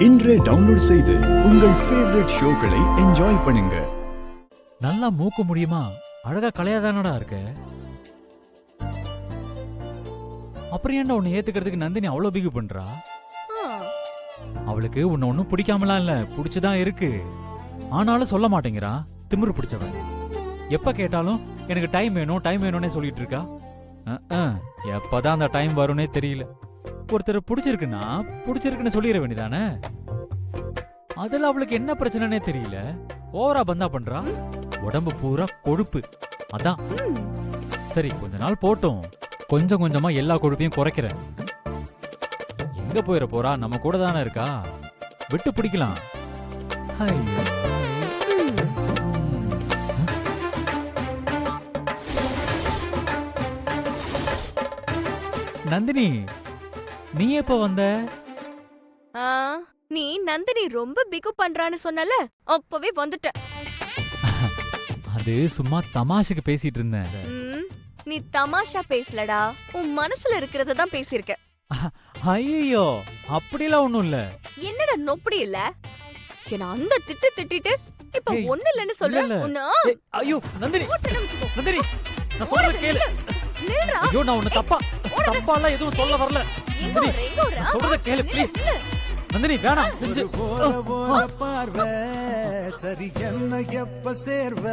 இன்றே டவுன்லோட் செய்து உங்கள் ஃபேவரட் ஷோக்களை என்ஜாய் பண்ணுங்க. நல்லா மூக்க முடியுமா? அழகா கலையாதானடா இருக்க. அப்புறம் ஏன்டா உன்னை ஏத்துக்கிறதுக்கு நந்தினி அவ்வளவு பிகு பண்றா? அவளுக்கு உன்னை ஒன்னும் பிடிக்காமலாம் இல்ல, பிடிச்சுதான் இருக்கு. ஆனாலும் சொல்ல மாட்டேங்கிறா. திமிரு பிடிச்சவன். எப்ப கேட்டாலும் எனக்கு டைம் வேணும் டைம் வேணும்னே சொல்லிட்டு இருக்கா. எப்பதான் அந்த டைம் வரும்னே தெரியல. ஒருத்தர் பிடிச்சிருக்குன்னா பிடிச்சிருக்குன்னு சொல்லிட வேண்டியதானே. அதுல அவளுக்கு என்ன பிரச்சனைனே தெரியல. ஓவரா பந்தா பண்றா. உடம்பு பூரா கொழுப்பு. அதான் சரி, கொஞ்ச நாள் போட்டும். கொஞ்சம் கொஞ்சமா எல்லா கொழுப்பையும் குறைக்கிறேன். எங்க போயிட போறா? நம்ம கூட தானே இருக்கா. விட்டு பிடிக்கலாம். நந்தினி, நீ எப்ப வந்த? நீ நந்தினி ரொம்ப பிகு பண்றான்னு சொன்னல, அப்பவே வந்துட்ட. அது சும்மா தமாஷுக்கு பேசிட்டு இருந்தேன். நீ தமாஷா பேசலடா, உன் மனசுல இருக்கிறத தான் பேசியிருக்க. ஐயோ, அப்படிலாம் ஒண்ணும் இல்ல. என்னடா நொப்படி இல்ல? என்ன அந்த திட்டு திட்டிட்டு இப்ப ஒண்ணு இல்லன்னு சொல்ற. ஐயோ நந்தினி, நந்தினி நான் சொல்றத கேளு. ஐயோ, நான் உன்னை தப்பாலாம் எதுவும் சொல்ல வரல. நந்தினி சொல்றத கேளு ப்ளீஸ். நந்தினி வேணாம், செஞ்சு பார்வை சரி என்ன எப்ப சேர்வ